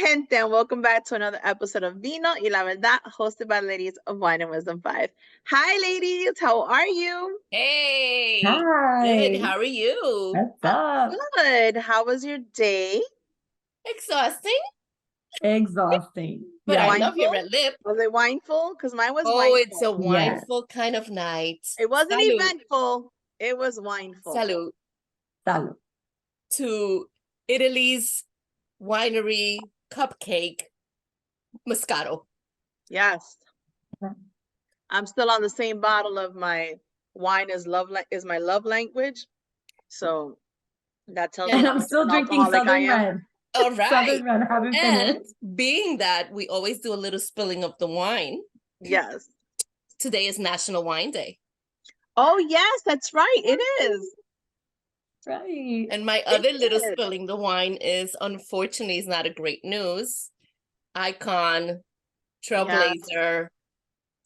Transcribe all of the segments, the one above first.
gente, and welcome back to another episode of Vino y la Verdad, hosted by the ladies of Wine and Wisdom 5. Hi, ladies. How are you? Hey. Hi. Good. How are you? What's up? Good. How was your day? Exhausting. Exhausting. But I Wineful? love your red lip. Was it wineful? Because mine was Oh, wineful. it's a wineful kind of night. It wasn't Salud. eventful. It was wineful. Salud. Salud. To Italy's winery cupcake Moscato. Yes. I'm still on the same bottle of my wine is my love language. So that tells me And I'm still drinking Southern Red. All right. Southern Red, haven't finished. Being that we always do a little spilling of the wine. Yes. Today is National Wine Day. Oh, yes, that's right. It is. Right. And my other little spilling the wine is, unfortunately, is not a great news. Icon, trailblazer,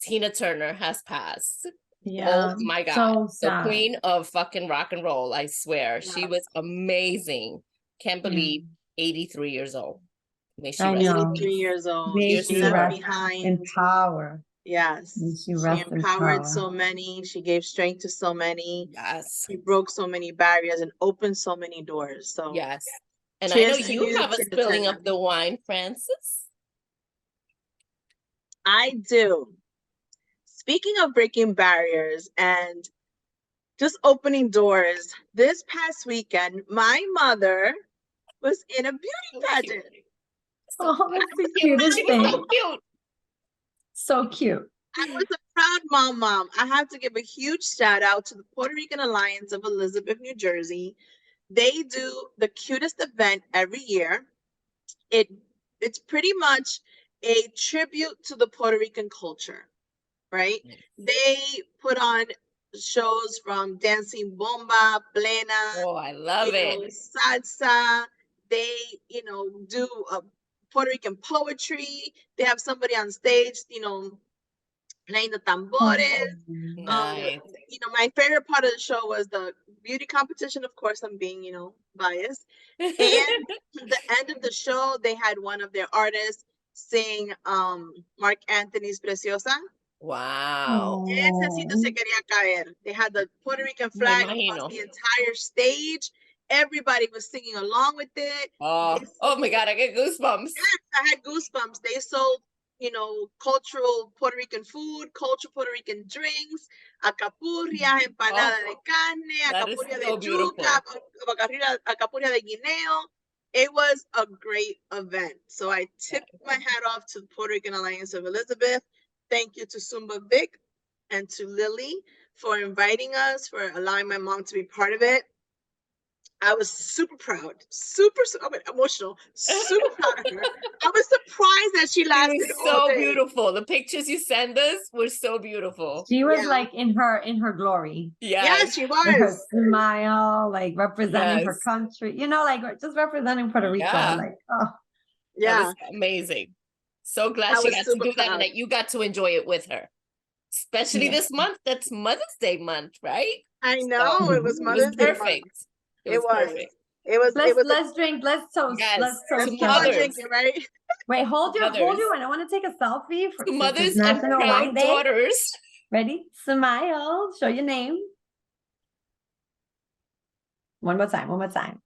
Tina Turner has passed. Yeah. Oh my God. So the queen of fucking rock and roll, I swear. Yeah. She was amazing. Can't believe 83 years old. May she I rest. know. 83 years old. May She she left rest behind. in power. Yes. She empowered so many. She gave strength to so many. Yes. She broke so many barriers and opened so many doors. So yes. And I know you have a spilling of the wine, Francis. I do. Speaking of breaking barriers and just opening doors, this past weekend, my mother was in a beauty pageant. Oh, that's the cutest thing. So cute. So cute. I was a proud mom. I have to give a huge shout out to the Puerto Rican Alliance of Elizabeth, New Jersey. They do the cutest event every year. It's pretty much a tribute to the Puerto Rican culture, right? They put on shows from dancing bomba, plena. Oh, I love it. Salsa. They, do Puerto Rican poetry. They have somebody on stage, playing the tambores. Nice. My favorite part of the show was the beauty competition. Of course, I'm being, biased. And the end of the show, they had one of their artists sing Mark Anthony's Preciosa. Wow. Necesito se quería caer. They had the Puerto Rican flag across the entire stage. Everybody was singing along with it. Oh my God, I get goosebumps. Yes, I had goosebumps. They sold, cultural Puerto Rican food, cultural Puerto Rican drinks, acapurria, empanada de carne, acapurria de yuca, acapurria de guineo. It was a great event. So I tip my hat off to the Puerto Rican Alliance of Elizabeth. Thank you to Sumba Vic and to Lily for inviting us, for allowing my mom to be part of it. I was super proud, emotional, super proud of her. I was surprised that she lasted all day. So beautiful. The pictures you send us were so beautiful. She was like in her glory. Yeah, she was. With her smile, like representing her country, like just representing Puerto Rico. Like, that was amazing. So glad she got to do that and that you got to enjoy it with her. Especially this month. That's Mother's Day month, right? I know. It was Mother's Day. Perfect. It was. Perfect. Let's drink. Let's toast. Yes. Let's toast. Drinking, right? Wait, hold your. I want to take a selfie for mothers National and Wine Day. daughters. Ready? Smile. Show your name. One more time.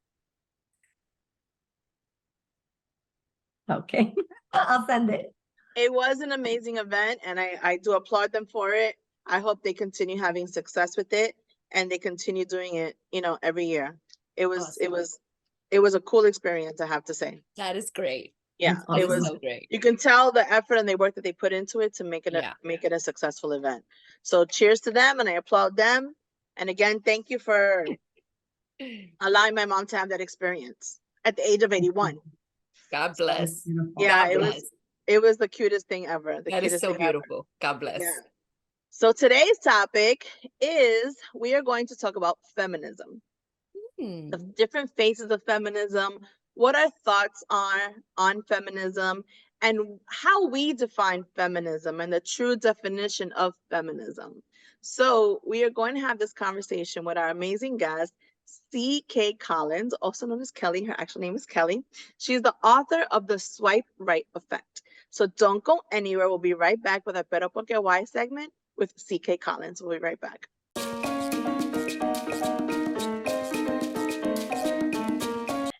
Okay. I'll send it. It was an amazing event, and I do applaud them for it. I hope they continue having success with it, and they continue doing it, every year. It was a cool experience, I have to say. That is great. Yeah, it was so great. You can tell the effort and the work that they put into it to make it a successful event. So cheers to them, and I applaud them. And again, thank you for allowing my mom to have that experience at the age of 81. God bless. Yeah, it was the cutest thing ever. That is so beautiful. God bless. Yeah. So today's topic is we are going to talk about feminism. The different phases of feminism, what our thoughts are on feminism, and how we define feminism and the true definition of feminism. So we are going to have this conversation with our amazing guest, C.K. Collins, also known as Kelly. Her actual name is Kelly. She's the author of The Swipe Right Effect. So don't go anywhere. We'll be right back with our Pero Porque Why segment with C.K. Collins. We'll be right back.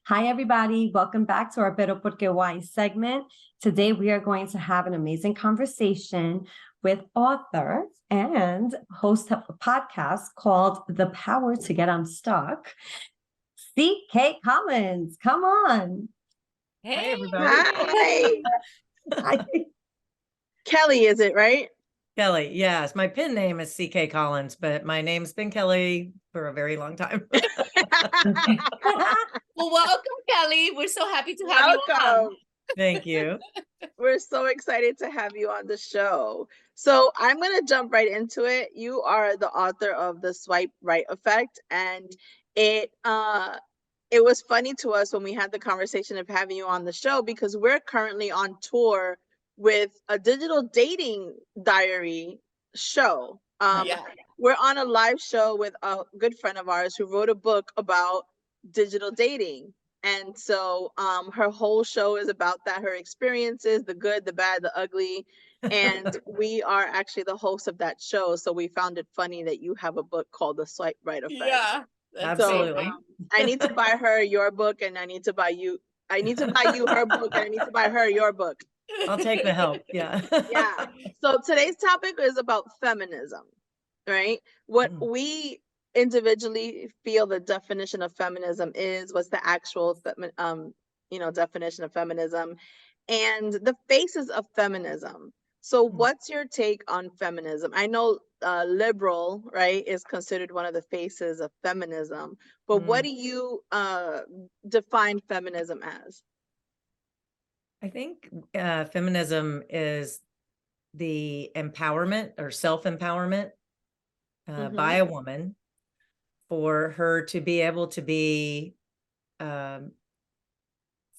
Hi, everybody. Welcome back to our Pero Porque Why segment. Today, we are going to have an amazing conversation with author and host of a podcast called The Power to Get Unstuck, C.K. Collins. Come on. Hey, everybody. Hi. Hi. Kelly, is it right? Kelly, yes. My pen name is C.K. Collins, but my name's been Kelly for a very long time. Well, welcome, Kelly. We're so happy to have you on. Thank you. We're so excited to have you on the show. So I'm going to jump right into it. You are the author of The Swipe Right Effect, and it was funny to us when we had the conversation of having you on the show because we're currently on tour with a digital dating diary show. We're on a live show with a good friend of ours who wrote a book about digital dating. And so her whole show is about that, her experiences, the good, the bad, the ugly. And we are actually the hosts of that show. So we found it funny that you have a book called The Swipe Right Effect. Yeah, absolutely. So, I need to buy her your book, and I need to buy you her book, and I need to buy her your book. I'll take the help. Yeah. Yeah. So today's topic is about feminism, right? What we individually feel the definition of feminism is, what's the actual definition of feminism, and the faces of feminism. So what's your take on feminism? I know liberal, right, is considered one of the faces of feminism, but what do you define feminism as? I think feminism is the empowerment or self-empowerment by a woman for her to be able to be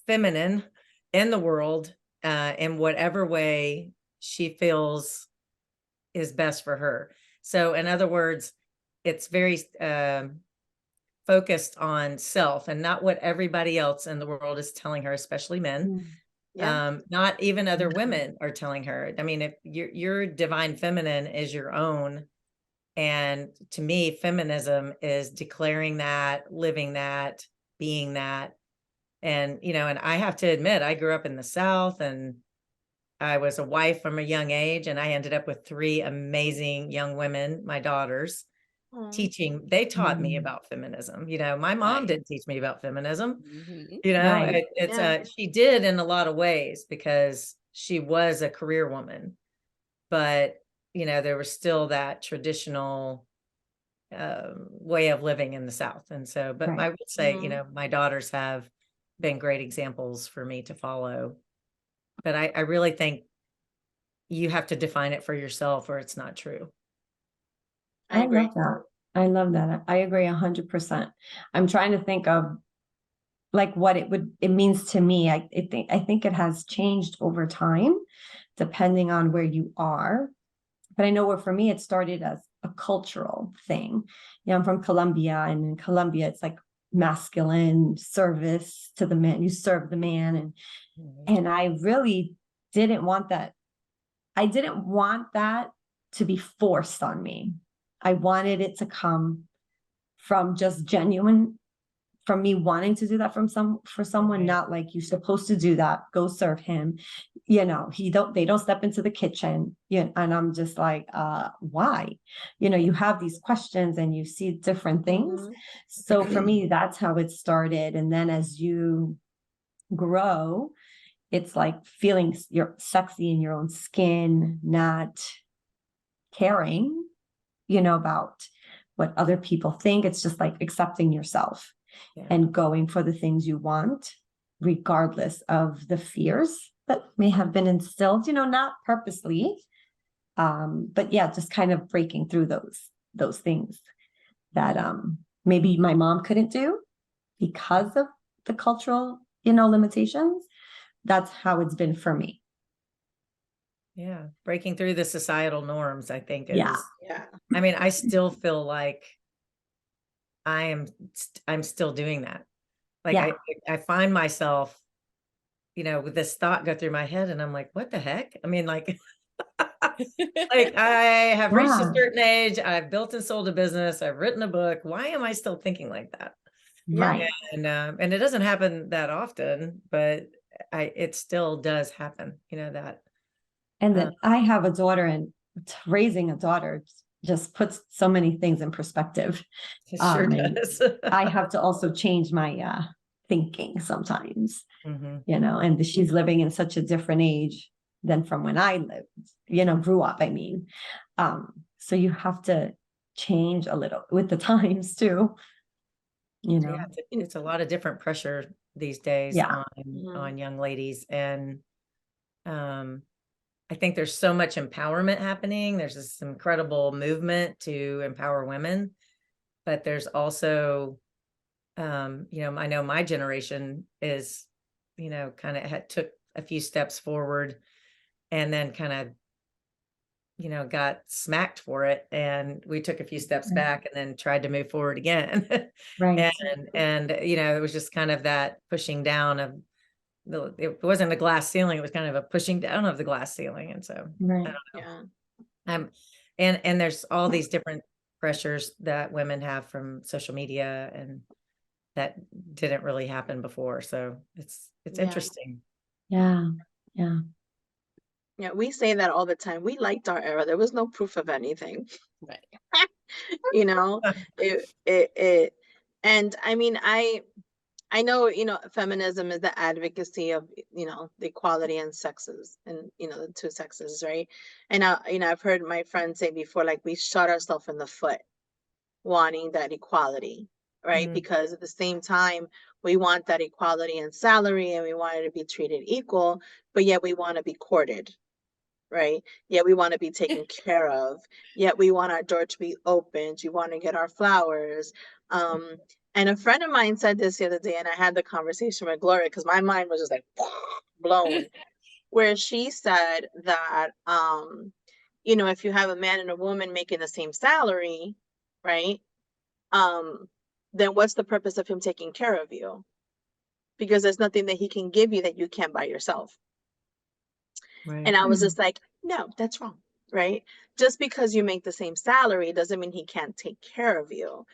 feminine in the world in whatever way she feels is best for her. So in other words, it's very focused on self and not what everybody else in the world is telling her, especially men. Not even other women are telling her. I mean, if your divine feminine is your own. And to me, feminism is declaring that, living that, being that. And, and I have to admit, I grew up in the South and I was a wife from a young age, and I ended up with 3 amazing young women, my daughters, teaching. They taught me about feminism. My mom didn't teach me about feminism. She did in a lot of ways because she was a career woman, but there was still that traditional way of living in the South. And so, but I would say, my daughters have been great examples for me to follow. But I really think you have to define it for yourself or it's not true. I love that. I love that. I agree 100%. I'm trying to think of like what it means to me. I think it has changed over time, depending on where you are. But I know for me, it started as a cultural thing. I'm from Colombia, and in Colombia, it's like masculine service to the man. You serve the man. And I really didn't want that. I didn't want that to be forced on me. I wanted it to come from just genuine, from me wanting to do that for someone, not like you're supposed to do that, go serve him. They don't step into the kitchen. And I'm just like, why? You have these questions and you see different things. So for me, that's how it started. And then as you grow, it's like feeling you're sexy in your own skin, not caring, about what other people think. It's just like accepting yourself and going for the things you want, regardless of the fears that may have been instilled, not purposely. But just kind of breaking through those things that maybe my mom couldn't do because of the cultural, limitations. That's how it's been for me. Yeah. Breaking through the societal norms, I think is, Yeah. I mean, I still feel like I'm still doing that. Like Yeah. I find myself, with this thought go through my head, and I'm like, what the heck? I mean, like, like I have reached a Yeah. certain age. I've built and sold a business. I've written a book. Why am I still thinking like that? Right. And it doesn't happen that often, but it still does happen, that. And then I have a daughter, and raising a daughter just puts so many things in perspective. It sure And does. I have to also change my thinking sometimes, Mhm. and she's living in such a different age than from when I lived, grew up, I mean. So you have to change a little with the times too, Yeah, it's a lot of different pressure these days Yeah. on young ladies. And I think there's so much empowerment happening. There's this incredible movement to empower women, but there's also, I know my generation is, kind of took a few steps forward and then kind of, got smacked for it. And we took a few steps back and then tried to move forward again. Right. And, it was just kind of that pushing down of it wasn't a glass ceiling. It was kind of a pushing down of the glass ceiling. And so Right. I don't know. And there's all these different pressures that women have from social media, and that didn't really happen before. So it's interesting. Yeah. Yeah. Yeah, we say that all the time. We liked our era. There was no proof of anything. Right. And I mean, I know, feminism is the advocacy of, the equality in sexes and, the two sexes, right? And I've heard my friends say before, like, we shot ourselves in the foot wanting that equality, right? Because at the same time, we want that equality in salary and we want it to be treated equal, but yet we want to be courted, right? Yet we want to be taken care of. Yet we want our door to be opened. We want to get our flowers. And a friend of mine said this the other day, and I had the conversation with Gloria because my mind was just like blown, where she said that, if you have a man and a woman making the same salary, right? Then what's the purpose of him taking care of you? Because there's nothing that he can give you that you can't by yourself. Right. And I was just like, no, that's wrong, right? Just because you make the same salary doesn't mean he can't take care of you.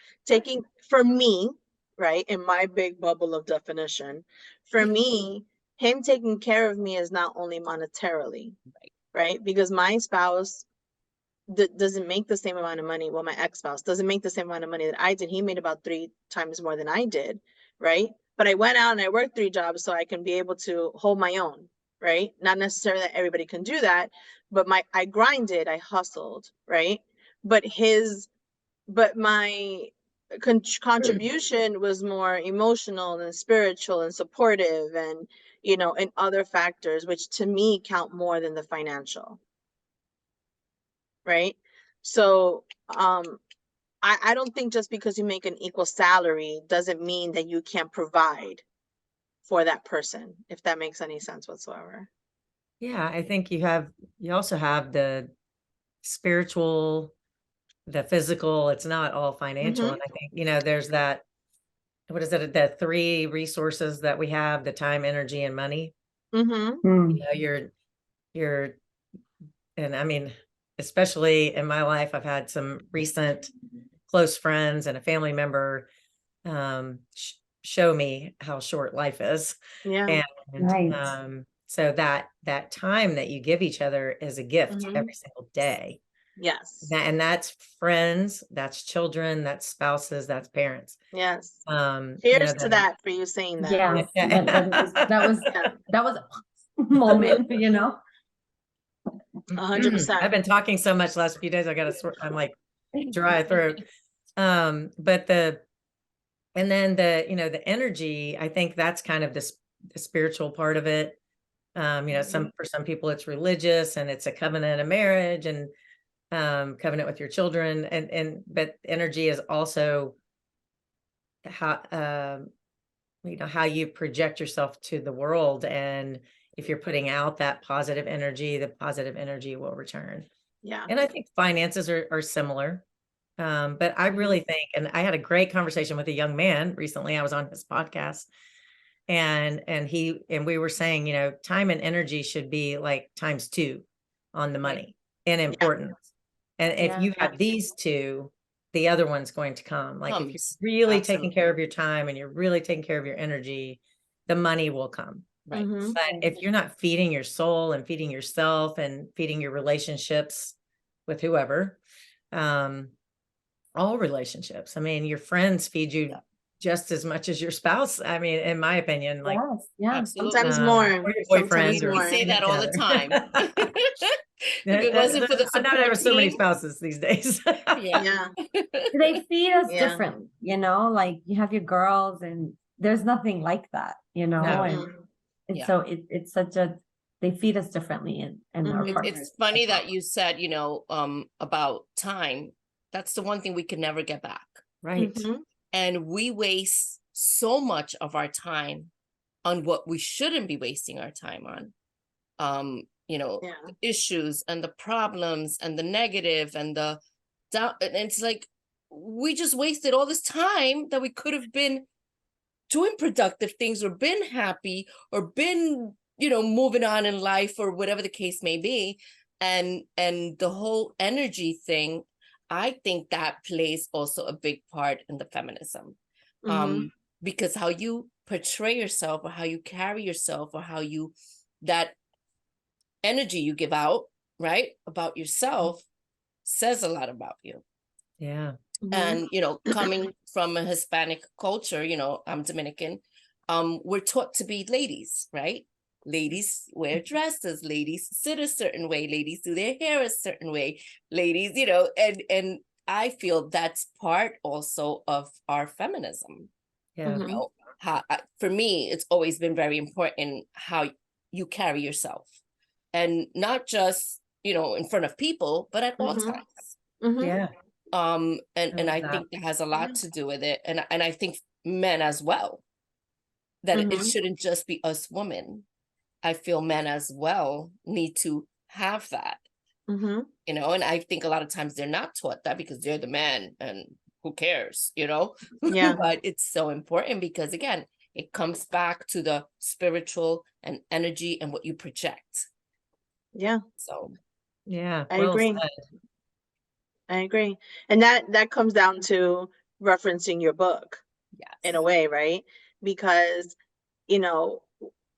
For me, right, in my big bubble of definition, for me, him taking care of me is not only monetarily, right? Because my spouse doesn't make the same amount of money. Well, my ex-spouse doesn't make the same amount of money that I did. He made about 3 times more than I did, right? But I went out and I worked 3 jobs so I can be able to hold my own, right? Not necessarily that everybody can do that, but I grinded, I hustled, right? But my contribution was more emotional and spiritual and supportive and, and other factors, which to me count more than the financial. Right? So, I don't think just because you make an equal salary doesn't mean that you can't provide for that person, if that makes any sense whatsoever. Yeah, I think you also have the spiritual, the physical. It's not all financial. And I think, there's that, what is it, the 3 resources that we have: the time, energy, and money. You're and I mean, especially in my life, I've had some recent close friends and a family member show me how short life is. Yeah. And so that time that you give each other is a gift every single day. Yes. And that's friends, that's children, that's spouses, that's parents. Yes. Cheers to that for you saying that. Yeah. That was a moment, 100%. I've been talking so much last few days. I'm like dry throat. But the energy, I think that's kind of the spiritual part of it. For some people it's religious and it's a covenant of marriage and covenant with your children, but energy is also how how you project yourself to the world, and if you're putting out that positive energy, the positive energy will return. Yeah. And I think finances are similar. But I really think, and I had a great conversation with a young man recently. I was on his podcast, and we were saying, you know, time and energy should be like ×2 on the money in importance. And if you have these two, the other one's going to come. Like if you're really taking care of your time and you're really taking care of your energy, the money will come. Right. But if you're not feeding your soul and feeding yourself and feeding your relationships with whoever, all relationships, I mean, your friends feed you just as much as your spouse. I mean, in my opinion, like sometimes more, or your boyfriend, sometimes or we say that all the time. If it wasn't for the support not ever so many team. spouses these days. They feed us differently, you know, like you have your girls and there's nothing like that, you know. And so it's such a, they feed us differently, and our partners. It's funny that you said, you know, about time. That's the one thing we can never get back. Right. And we waste so much of our time on what we shouldn't be wasting our time on. You know, the issues and the problems and the negative and the down. And it's like, we just wasted all this time that we could have been doing productive things or been happy or been, you know, moving on in life or whatever the case may be. And the whole energy thing, I think that plays also a big part in the feminism. Because how you portray yourself or how you carry yourself or how you, that energy you give out, right, about yourself says a lot about you. And, you know, coming from a Hispanic culture, you know, I'm Dominican, we're taught to be ladies, right? Ladies wear dresses, ladies sit a certain way, ladies do their hair a certain way, ladies, you know, and I feel that's part also of our feminism. You know, for me, it's always been very important how you carry yourself, and not just, you know, in front of people, but at all times. And I think that has a lot to do with it, and I think men as well, that it shouldn't just be us women. I feel men as well need to have that, you know, and I think a lot of times they're not taught that because they're the man and who cares, you know. But it's so important because, again, it comes back to the spiritual and energy and what you project. So I agree. I agree. And that comes down to referencing your book in a way, right? Because, you know,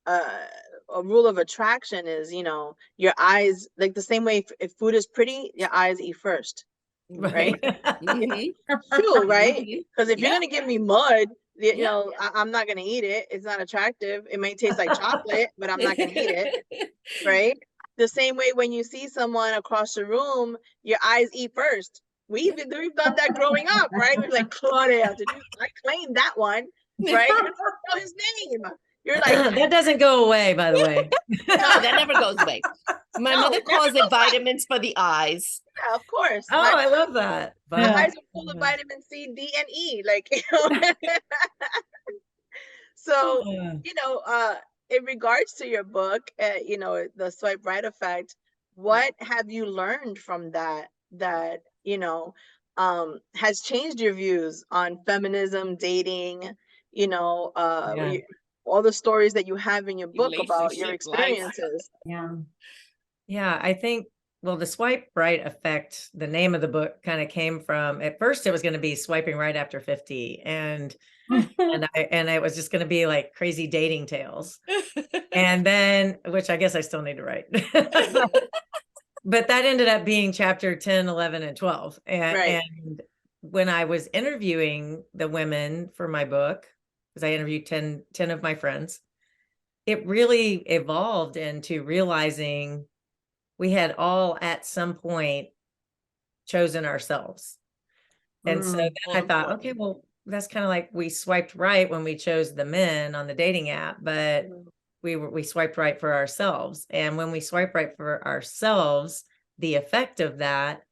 a rule of attraction is, you know, your eyes, like the same way if food is pretty, your eyes eat first, right? True, right? Because if you're gonna give me mud, you know, I'm not gonna eat it. It's not attractive. It may taste like chocolate, but I'm not gonna eat it, right? The same way when you see someone across the room, your eyes eat first. We've done that growing up, right? We're like, Claudia, I claimed that one, right? You don't know his name. You're like, that doesn't go away, by the way. No, that never goes away. My mother calls it vitamins for the eyes. Yeah, of course. I love that. My eyes are full of vitamin C, D, and E. Like, you know. So, you know, in regards to your book, you know, the swipe right effect, what have you learned from that you know, has changed your views on feminism, dating, you know, all the stories that you have in your book about your experiences? I think, well, the swipe right effect, the name of the book kind of came from, at first it was going to be swiping right after 50, and it was just going to be like crazy dating tales. And then, which I guess I still need to write. But that ended up being chapter 10, 11, and 12. And when I was interviewing the women for my book, because I interviewed 10 of my friends, it really evolved into realizing we had all at some point chosen ourselves. And so then I thought, okay, well, that's kind of like we swiped right when we chose the men on the dating app, but we swiped right for ourselves. And when we swipe right for ourselves, the effect of that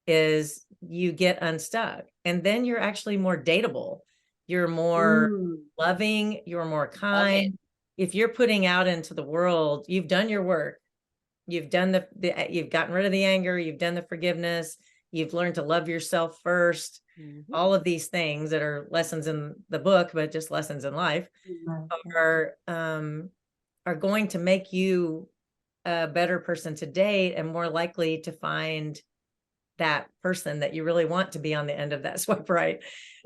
is you get unstuck, and then you're actually more dateable. You're more loving, you're more kind. If you're putting out into the world, you've done your work. You've done you've gotten rid of the anger, you've done the forgiveness, You've learned to love yourself first. All of these things that are lessons in the book, but just lessons in life, are going to make you a better person to date and more likely to find that person that you really want to be on the end of that swipe right.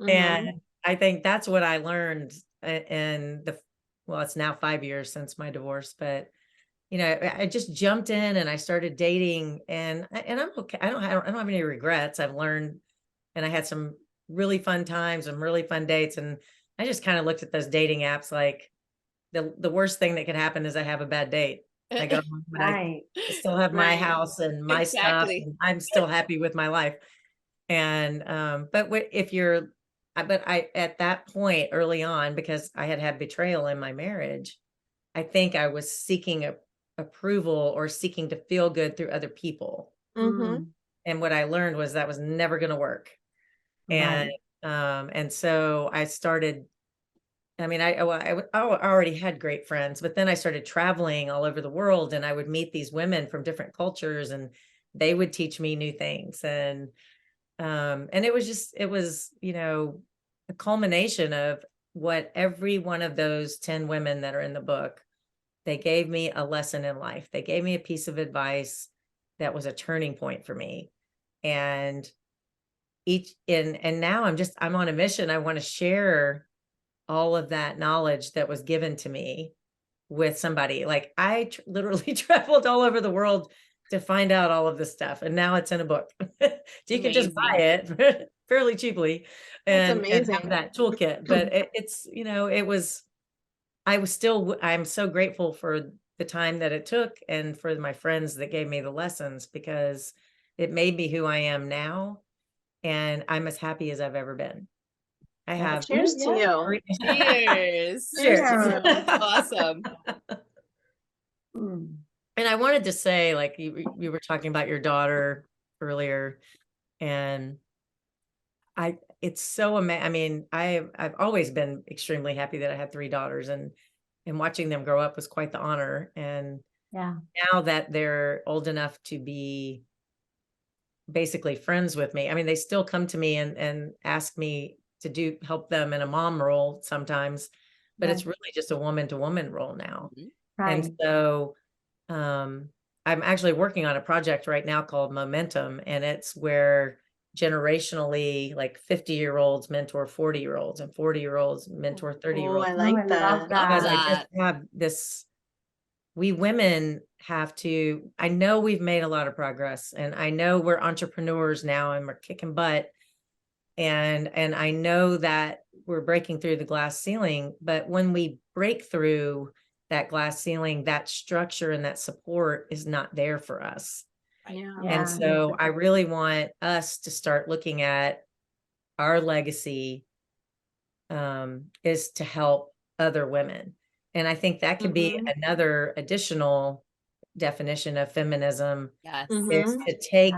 And I think that's what I learned in well, it's now 5 years since my divorce, but you know, I just jumped in and I started dating, and I'm okay. I don't have any regrets. I've learned, and I had some really fun times and really fun dates. And I just kind of looked at those dating apps like the worst thing that could happen is I have a bad date. I go, but I still have my house and my stuff, and I'm still happy with my life. And but at that point early on, because I had betrayal in my marriage, I think I was seeking approval or seeking to feel good through other people. And what I learned was that was never going to work. And so I started, I mean, I already had great friends, but then I started traveling all over the world, and I would meet these women from different cultures, and they would teach me new things. And it was, you know, a culmination of what every one of those 10 women that are in the book, they gave me a lesson in life. They gave me a piece of advice that was a turning point for me. And now I'm on a mission. I want to share all of that knowledge that was given to me with somebody. Like I literally traveled all over the world to find out all of this stuff. And now it's in a book. You can just buy it fairly cheaply and have that toolkit. But it's, you know, I'm so grateful for the time that it took and for my friends that gave me the lessons, because it made me who I am now. And I'm as happy as I've ever been. I have. Cheers to you. Cheers. Cheers to you. That's awesome. And I wanted to say, like you were talking about your daughter earlier, and it's so amazing. I mean, I've always been extremely happy that I had 3 daughters, and watching them grow up was quite the honor. And now that they're old enough to be basically friends with me, I mean, they still come to me and ask me to help them in a mom role sometimes, but it's really just a woman to woman role now. And so I'm actually working on a project right now called Momentum, and it's where generationally, like 50-year-olds mentor 40-year-olds and 40-year-olds mentor 30-year-olds. I like that. Because I just have this, we women have to, I know we've made a lot of progress, and I know we're entrepreneurs now and we're kicking butt. And I know that we're breaking through the glass ceiling, but when we break through that glass ceiling, that structure and that support is not there for us. And so I really want us to start looking at our legacy is to help other women. And I think that could be another additional definition of feminism, is to take,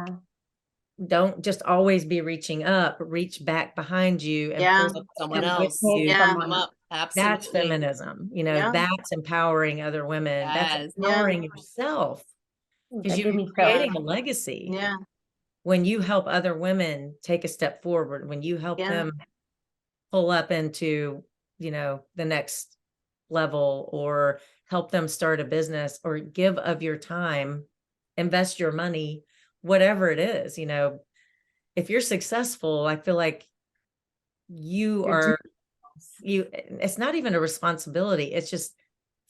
don't just always be reaching up, reach back behind you and pull someone else. Absolutely. That's feminism. You know, that's empowering other women. That's empowering yourself, because you're creating a legacy. When you help other women take a step forward, when you help them pull up into, you know, the next level, or help them start a business, or give of your time, invest your money, whatever it is, you know, if you're successful, I feel like it's not even a responsibility. It's just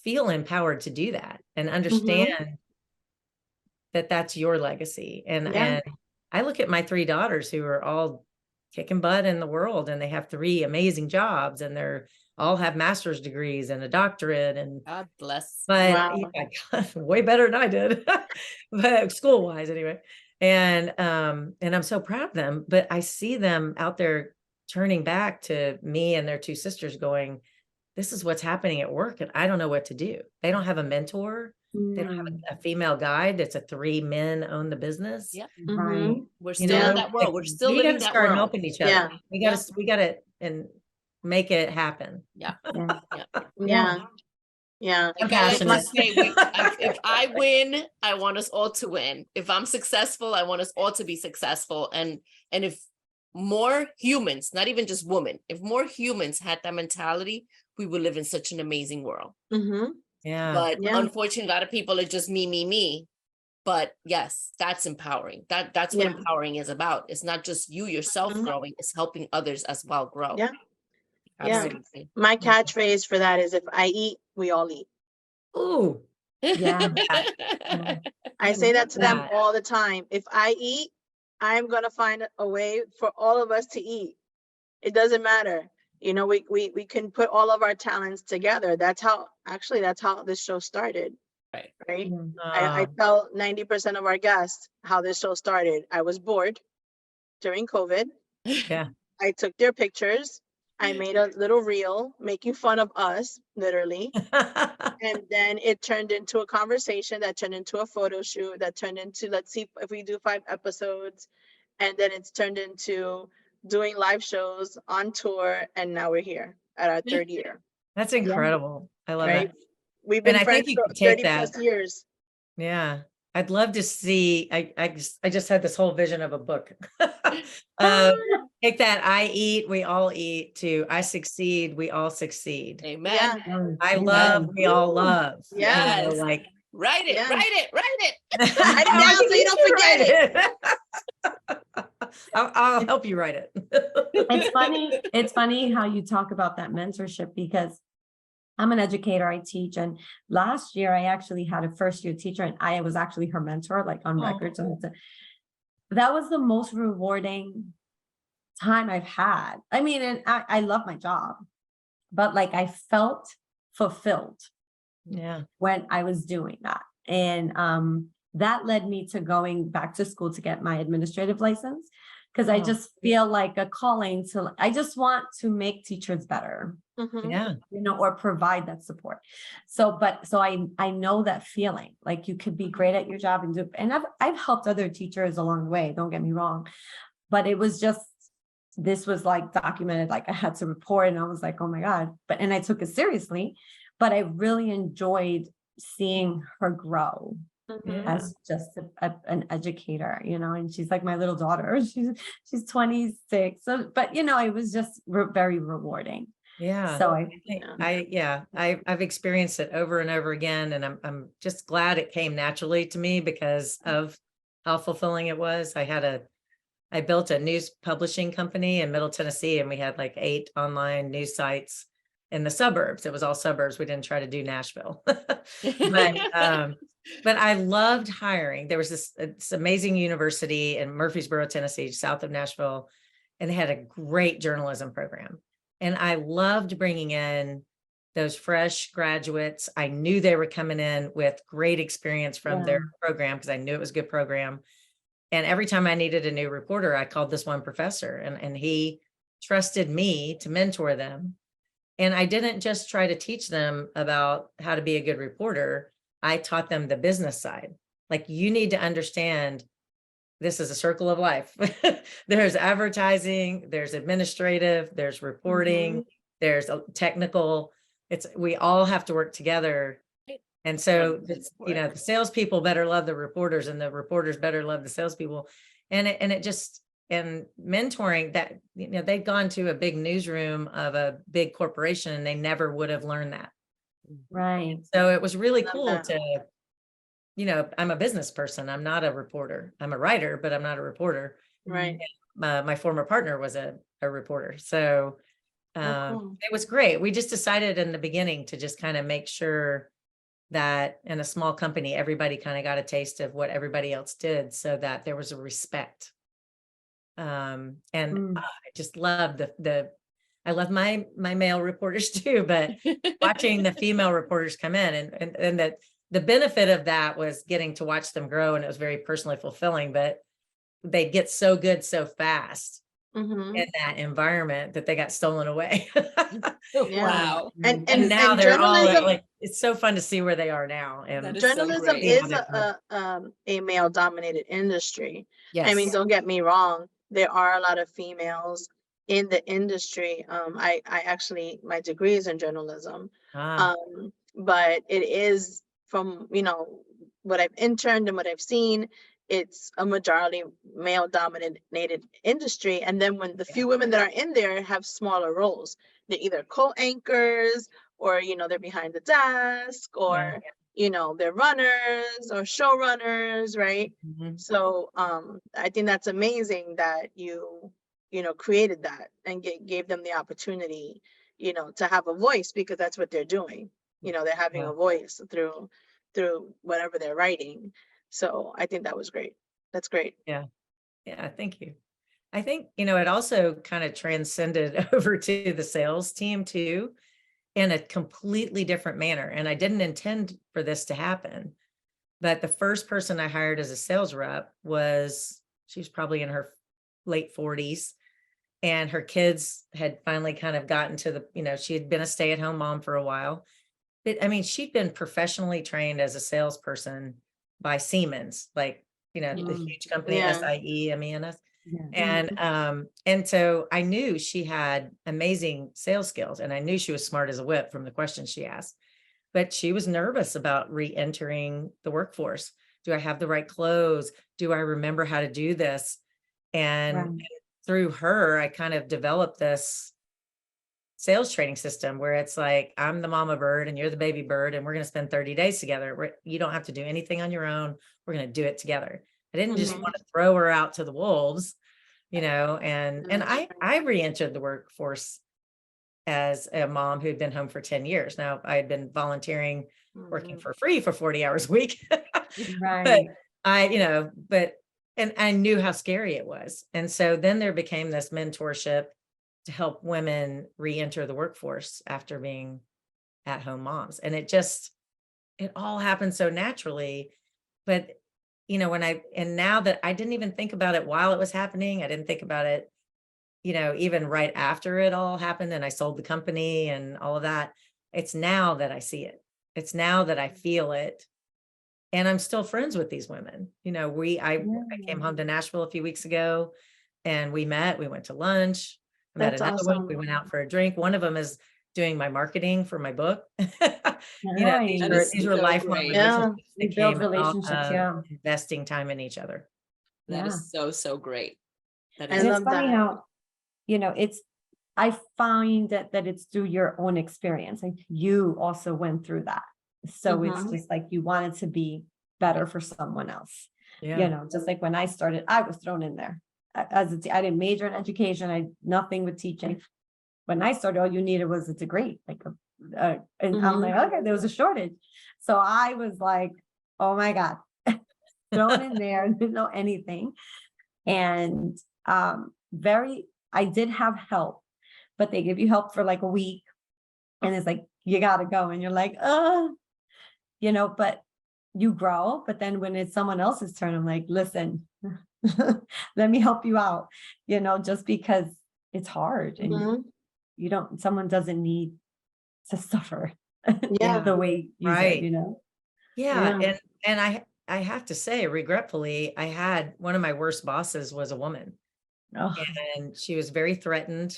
feel empowered to do that and understand that that's your legacy. And I look at my 3 daughters who are all kicking butt in the world, and they have 3 amazing jobs, and they're all have master's degrees and a doctorate, and God bless. But way better than I did, but school wise anyway. And I'm so proud of them, but I see them out there turning back to me and their 2 sisters going, this is what's happening at work, and I don't know what to do. They don't have a mentor. They don't have a female guide. It's a 3 men own the business. We're still in that world. We're still living that world. Helping each other. We got to and make it happen. Yeah. Like I like to say, if I win, I want us all to win. If I'm successful, I want us all to be successful. And if more humans, not even just women, if more humans had that mentality, we would live in such an amazing world. Yeah. But unfortunately, a lot of people are just me. But yes, that's empowering. That's what empowering is about. It's not just you yourself growing, it's helping others as well grow. Yeah. Absolutely. My catchphrase for that is, if I eat, we all eat. Ooh. Yeah. I say that to them all the time. If I eat, I'm going to find a way for all of us to eat. It doesn't matter. You know, we can put all of our talents together. That's how this show started. Right. I tell 90% of our guests how this show started. I was bored during COVID. Yeah. I took their pictures. I made a little reel making fun of us, literally. And then it turned into a conversation that turned into a photo shoot that turned into, let's see if we do 5 episodes. And then it's turned into doing live shows on tour. And now we're here at our 3rd year. That's incredible. I love it. We've been friends for 30 plus years. Yeah. I'd love to see, I just had this whole vision of a book. Take that, I eat, we all eat, to I succeed, we all succeed. Amen. Yeah. I love, we all love. Yes. You know, like write it. Write it down so you don't forget it. I'll help you write it. It's funny how you talk about that mentorship, because I'm an educator, I teach, and last year I actually had a 1st-year teacher, and I was actually her mentor, like on record. So that was the most rewarding time I've had. I mean, and I love my job, but like I felt fulfilled when I was doing that. And that led me to going back to school to get my administrative license, because I just feel like a calling to, I just want to make teachers better. You know, or provide that support. So I know that feeling, like you could be great at your job and I've helped other teachers along the way, don't get me wrong, but it was just, this was like documented, like I had to report, and I was like, oh my God, and I took it seriously, but I really enjoyed seeing her grow as just an educator, you know, and she's like my little daughter, she's 26. So, but you know, it was just very rewarding. Yeah. So I've experienced it over and over again. And I'm just glad it came naturally to me because of how fulfilling it was. I built a news publishing company in Middle Tennessee, and we had like 8 online news sites in the suburbs. It was all suburbs. We didn't try to do Nashville, but I loved hiring. There was this amazing university in Murfreesboro, Tennessee, south of Nashville, and they had a great journalism program. And I loved bringing in those fresh graduates. I knew they were coming in with great experience from their program, because I knew it was a good program. And every time I needed a new reporter, I called this one professor, and he trusted me to mentor them. And I didn't just try to teach them about how to be a good reporter. I taught them the business side. Like, you need to understand this is a circle of life. There's advertising, there's administrative, there's reporting, there's a technical. We all have to work together. And so it's, you know, the salespeople better love the reporters, and the reporters better love the salespeople. And mentoring that, you know, they'd gone to a big newsroom of a big corporation and they never would have learned that. Right. So it was really cool to, you know, I'm a business person. I'm not a reporter. I'm a writer, but I'm not a reporter. Right. My former partner was a reporter. So it was great. We just decided in the beginning to just kind of make sure that in a small company, everybody kind of got a taste of what everybody else did, so that there was a respect. I just love I love my male reporters too, but watching the female reporters come in and that the benefit of that was getting to watch them grow, and it was very personally fulfilling, but they get so good so fast in that enviornment that they got stolen away. Wow. And now they're all like, it's so fun to see where they are now. And journalism is a male dominated industry. Yes. I mean, don't get me wrong. There are a lot of females in the industry. I actually, my degree is in journalism. but it is, from, you know, what I've interned and what I've seen, it's a majority male dominated industry. And then when the few women that are in there have smaller roles, they're either co-anchors, or, you know, they're behind the desk, or, you know, they're runners or showrunners, right? So I think that's amazing that you know, created that and gave them the opportunity, you know, to have a voice, because that's what they're doing. You know, they're having a voice through whatever they're writing. So I think that was great. That's great. Yeah. Thank you. I think, you know, it also kind of transcended over to the sales team too, in a completely different manner. And I didn't intend for this to happen, but the first person I hired as a sales rep she was probably in her late 40s, and her kids had finally kind of gotten to the, you know, she had been a stay-at-home mom for a while. But I mean, she'd been professionally trained as a salesperson by Siemens, like, you know, the huge company, SIEMENS. And so I knew she had amazing sales skills, and I knew she was smart as a whip from the questions she asked, but she was nervous about re-entering the workforce. Do I have the right clothes? Do I remember how to do this? And through her, I kind of developed this sales training system where it's like, I'm the mama bird and you're the baby bird, and we're going to spend 30 days together. You don't have to do anything on your own. We're going to do it together. I didn't just want to throw her out to the wolves, you know, and I re-entered the workforce as a mom who'd been home for 10 years. Now I had been volunteering, working for free for 40 hours a week, but and I knew how scary it was. And so then there became this mentorship to help women re-enter the workforce after being at-home moms. And it all happened so naturally. But, you know, now that I didn't even think about it while it was happening, I didn't think about it, you know, even right after it all happened and I sold the company and all of that. It's now that I see it. It's now that I feel it. And I'm still friends with these women. You know, I came home to Nashville a few weeks ago, and we went to lunch. I met another one. We went out for a drink. One of them is doing my marketing for my book. You know, these were lifelong relationships that came out of investing time in each other. That is so great. And it's funny how, you know, I find that it's through your own experience. Like you also went through that. So it's just like you wanted to be better for someone else. You know, just like when I started, I was thrown in there. I didn't major in education. I nothing with teaching. When I started, all you needed was a degree. And I'm like, okay, there was a shortage. So I was like, oh my God, thrown in there, didn't know anything. And I did have help, but they give you help for like a week. And it's like, you got to go. And you're like, you know, but you grow. But then when it's someone else's turn, I'm like, listen, let me help you out, you know, just because it's hard and someone doesn't need to suffer the way you did, you know? And I have to say, regretfully, I had one of my worst bosses was a woman, and she was very threatened.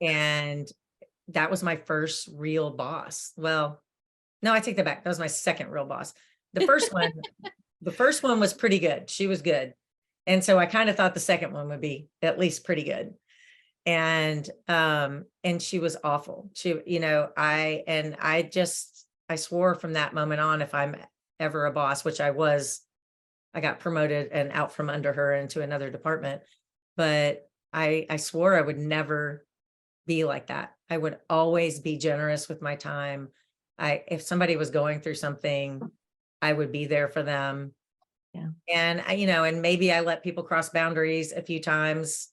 And that was my first real boss. Well, no, I take that back. That was my second real boss. The first one was pretty good. She was good. And so I kind of thought the second one would be at least pretty good. And she was awful. She, you know, I swore from that moment on, if I'm ever a boss, which I got promoted and out from under her into another department, but I swore I would never be like that. I would always be generous with my time. If somebody was going through something, I would be there for them. And and maybe I let people cross boundaries a few times.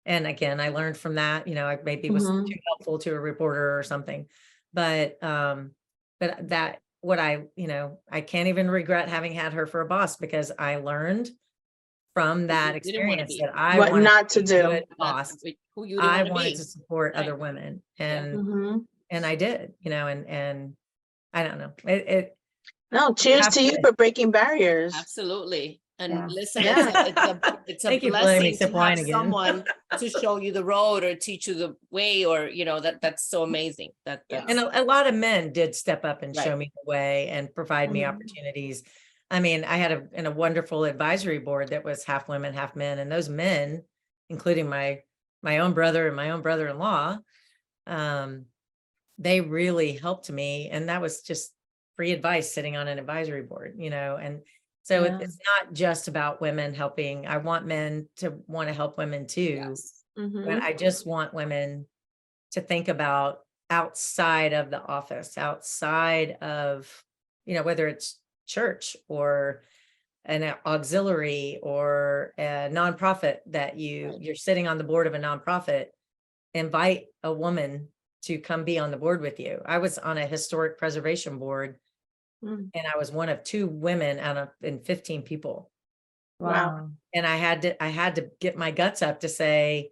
And again, I learned from that, you know, I maybe was too helpful to a reporter or something, but I can't even regret having had her for a boss, because I learned from that experience that I wanted not to do. Boss. I wanted to support other women, and I did, you know, and I don't know. No, cheers to you for breaking barriers. Absolutely. And listen, Yeah. it's a Thank you for letting me blessing sip to wine have again. someone to show you the road or teach you the way, or that's so amazing. That's And a lot of men did step up and show Right. me the way and provide me opportunities. I mean, I had a wonderful advisory board that was half women, half men, and those men, including my own brother and my own brother-in-law, they really helped me, and that was just free advice sitting on an advisory board, and so it's not just about women helping. I want men to want to help women too. Yes. But I just want women to think about outside of the office, outside of, whether it's church or an auxiliary or a nonprofit that you're sitting on the board of a nonprofit. Invite a woman to come be on the board with you. I was on a historic preservation board, and I was one of 2 women in 15 people. Wow. And I had to get my guts up to say,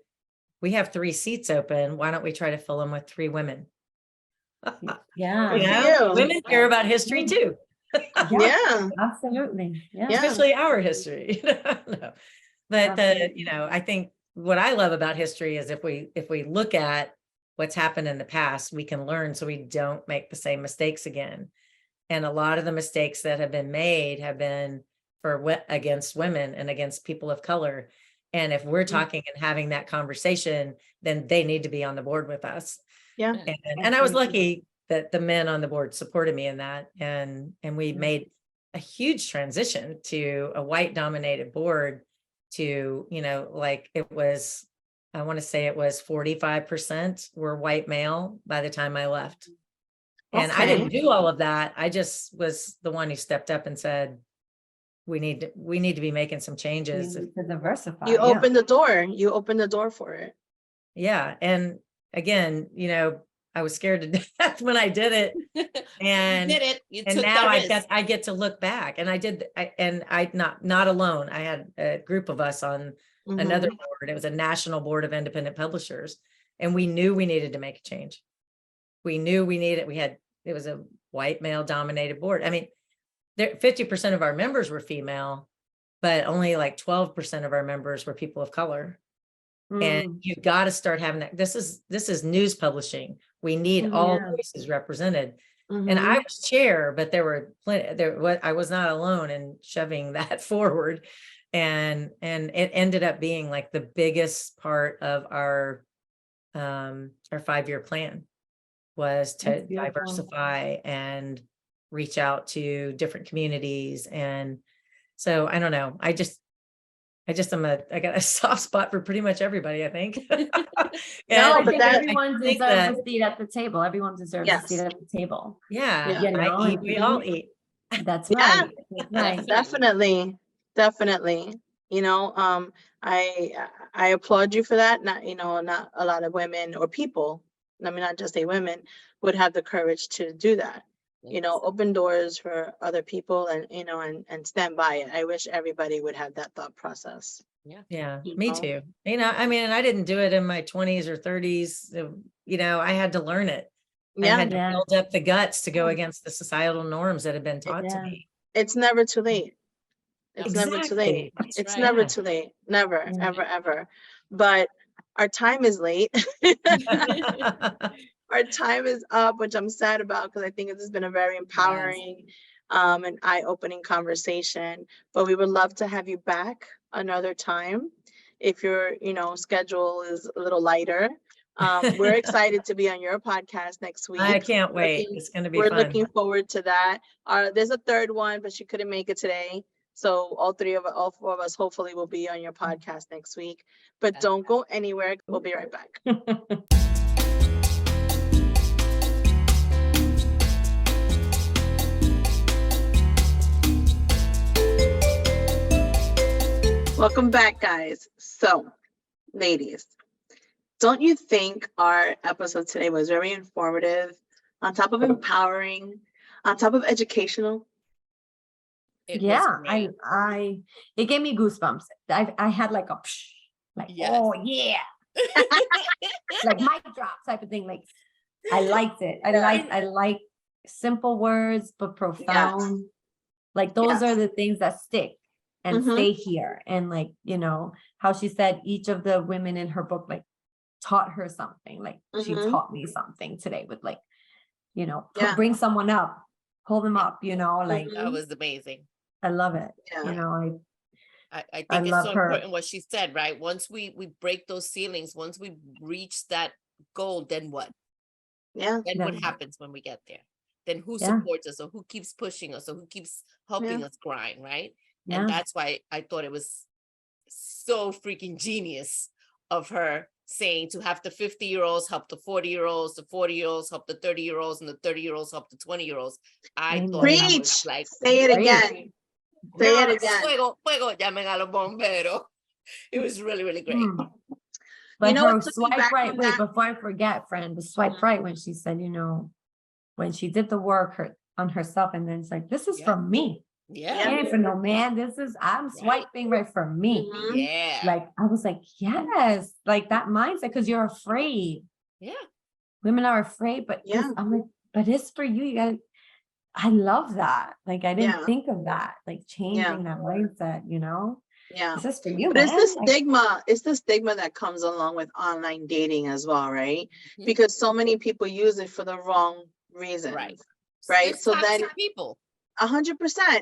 we have 3 seats open. Why don't we try to fill them with 3 women? Yeah. Women care about history too. Yeah. Absolutely. Yeah. Especially our history. No. But I think what I love about history is if we look at what's happened in the past, we can learn so we don't make the same mistakes again. And a lot of the mistakes that have been made have been against women and against people of color. And if we're talking and having that conversation, then they need to be on the board with us. Yeah. And I was lucky that the men on the board supported me in that. And we made a huge transition to a white dominated board to, it was, I want to say it was 45% were white male by the time I left. And I didn't do all of that. I just was the one who stepped up and said, we need to be making some changes. To diversify. You opened the door. You opened the door for it. Yeah. And again, I was scared to death when I did it. And you did it. You and took now that I get to look back, and I not alone. I had a group of us on another board. It was a national board of independent publishers. And we knew we needed to make a change. We knew it was a white male dominated board. I mean, 50% of our members were female, but only like 12% of our members were people of color. And you've got to start having that. This is news publishing. We need all voices represented. And I was chair, but there were plenty. I was not alone in shoving that forward, and it ended up being like the biggest part of our 5-year plan was to diversify and reach out to different communities. And so I don't know. I got a soft spot for pretty much everybody, I think. I think everyone deserves a seat at the table. Everyone deserves a seat at the table. Yeah. I eat, we all eat. That's right. That's right. Definitely. I applaud you for that. Not a lot of women or people, let me not just say women, would have the courage to do that. Open doors for other people and stand by it. I wish everybody would have that thought process. Yeah, me too. I mean, and I didn't do it in my 20s or 30s. I had to learn it. I had to build up the guts to go against the societal norms that have been taught to me. It's never too late. It's never too late. It's never too late. Never, ever, ever. But our time is late. Our time is up, which I'm sad about because I think this has been a very empowering and eye-opening conversation. But we would love to have you back another time if your schedule is a little lighter. We're excited to be on your podcast next week. I can't wait. It's going to be fun. We're looking forward to that. There's a third one, but she couldn't make it today. So all 4 of us hopefully will be on your podcast next week. But don't go anywhere. We'll be right back. Welcome back, guys. So, ladies, don't you think our episode today was very informative, on top of empowering, on top of educational? It gave me goosebumps. I had like a oh yeah, like mic drop type of thing. Like I liked it. I like simple words but profound. Like those are the things that stick. and stay here. And like, you know, how she said each of the women in her book, like, taught her something, like she taught me something today with like, you know, bring someone up, pull them up, you know, like that was amazing. I love it. You know, I think it's so important what she said, right? Once we break those ceilings, once we reach that goal, then what? Then what happens when we get there? Then who supports us, or who keeps pushing us, or who keeps helping us grind, right? And that's why I thought it was so freaking genius of her saying to have the 50-year-olds help the 40-year-olds, the 40-years help the 30-year-olds, and the 30-years help the 20-years. I thought that was like, say it again. Say it again. Fuego, llamen a los bomberos. It was really, really great. But you know, her swipe right, wait, before I forget, friend, the swipe right when she said, you know, when she did the work on herself, and then it's like, this is from me. Yeah. It ain't for no man. This is, I'm swiping right for me. Yeah. Like, I was like, yes, like that mindset, because you're afraid. Yeah. Women are afraid, but I'm like, but it's for you. You gotta, I love that. Like, I didn't think of that, like changing that mindset, you know? Yeah. This is for you, but man. It's the stigma that comes along with online dating as well, right? Because so many people use it for the wrong reasons. Right. So then people 100%.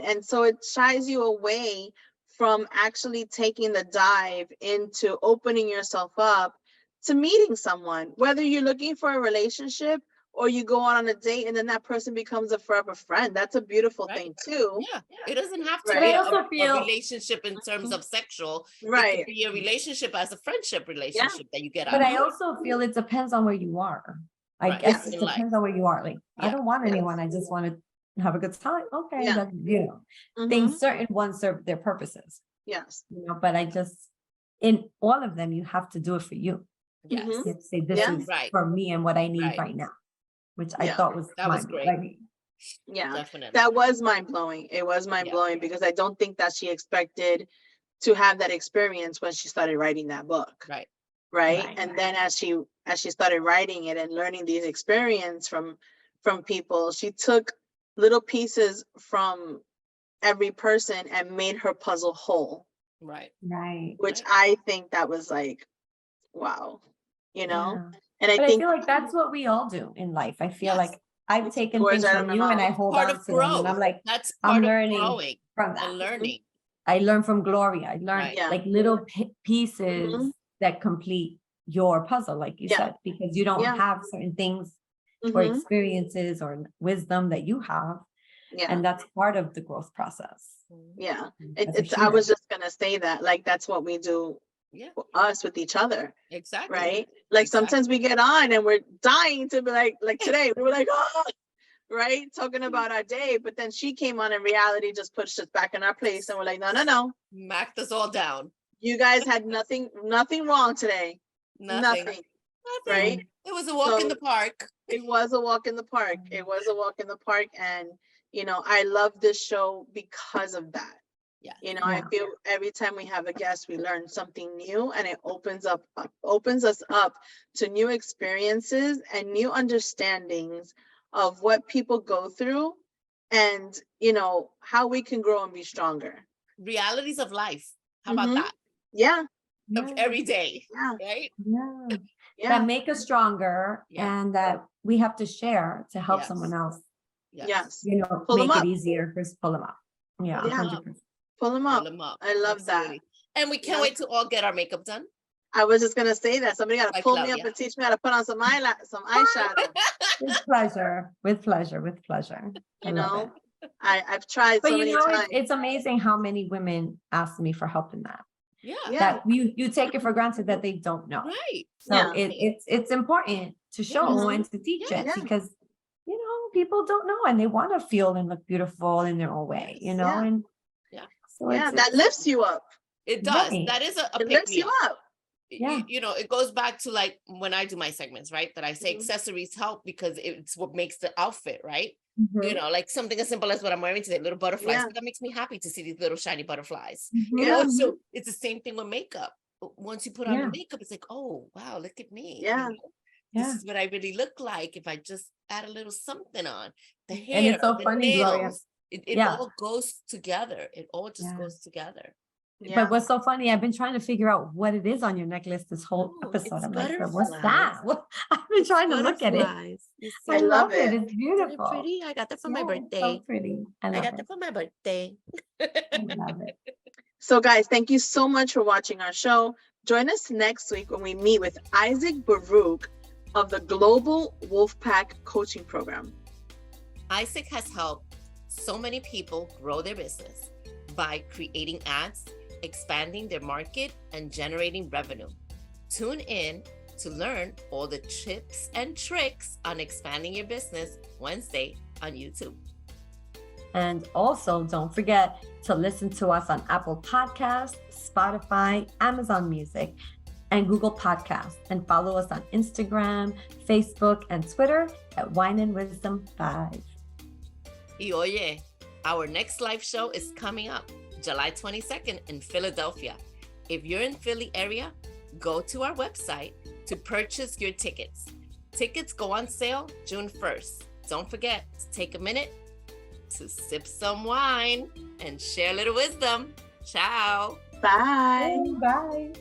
And so it shies you away from actually taking the dive into opening yourself up to meeting someone, whether you're looking for a relationship or you go on a date and then that person becomes a forever friend. That's a beautiful thing too. Yeah. It doesn't have to be a relationship in terms of sexual. It could be a relationship as a friendship relationship that you get out of. But I also feel it depends on where you are. I guess it depends on where you are. Like, I don't want anyone. I just want to have a good time. Okay. That, you know, things, certain ones serve their purposes. Yes. You know, but I just, in all of them, you have to do it for you. Yes. You have to say, this is for me and what I need right now. Which I thought was great. Yeah, definitely. That was mind blowing. It was mind blowing because I don't think that she expected to have that experience when she started writing that book. Right. And then as she started writing it and learning these experiences from people, she took little pieces from every person and made her puzzle whole. Right. Which I think that was like, wow, you know. And I feel like that's what we all do in life. I feel like I've taken things from you and I hold on to them, and I'm like, that's I'm learning from that. Learning. I learned from Gloria. I learned like little pieces that complete your puzzle, like you said, because you don't have certain things or experiences or wisdom that you have. And that's part of the growth process. I was just gonna say that, like, that's what we do. Us with each other. Exactly. Right. Like sometimes we get on and we're dying to be like today we were like, oh, right, talking about our day, but then she came on and reality just pushed us back in our place and we're like, no, knocked us all down. You guys had nothing wrong today. Nothing. Right. It was a walk in the park. It was a walk in the park. It was a walk in the park. And you know, I love this show because of that. You know, I feel every time we have a guest, we learn something new, and it opens us up to new experiences and new understandings of what people go through, and you know, how we can grow and be stronger. Realities of life. How about that? Of every day. Right? That make us stronger and that we have to share to help someone else. You know, make it easier. Just pull them up. 100%. Pull them up. I love that. And we can't wait to all get our makeup done. I was just gonna say that somebody got to pull me up and teach me how to put on some eyeshadow. With pleasure. You know, I've tried so many times. It's amazing how many women ask me for help in that. That you take it for granted that they don't know. Right. So it's important to show and to teach it because you know people don't know and they want to feel and look beautiful in their own way. You know, and so that lifts you up. It does. That is a it lifts you up. You know, it goes back to like when I do my segments, right? That I say accessories help because it's what makes the outfit, right? You know, like something as simple as what I'm wearing today, little butterflies. But that makes me happy to see these little shiny butterflies. You know, so it's the same thing with makeup. Once you put on the makeup, it's like, oh wow, look at me. You know? This is what I really look like if I just add a little something on. The hair, and it's so the funny, nails. Gloria. It all goes together. It all just goes together. But what's so funny, I've been trying to figure out what it is on your necklace this whole episode. I'm like, what's that? I've been trying to look at it. I love it. It's beautiful. Pretty. I got that for my birthday. So pretty. I got that for my birthday. I love it. So guys, thank you so much for watching our show. Join us next week when we meet with Isaac Baruch of the Global Wolfpack Coaching Program. Isaac has helped so many people grow their business by creating ads, expanding their market, and generating revenue. Tune in to learn all the tips and tricks on expanding your business Wednesday on YouTube. And also, don't forget to listen to us on Apple Podcasts, Spotify, Amazon Music, and Google Podcasts. And follow us on Instagram, Facebook, and Twitter at Wine and Wisdom 5. Y oye, our next live show is coming up July 22nd in Philadelphia. If you're in Philly area, go to our website to purchase your tickets. Tickets go on sale June 1st. Don't forget to take a minute to sip some wine and share a little wisdom. Ciao. Bye. Bye.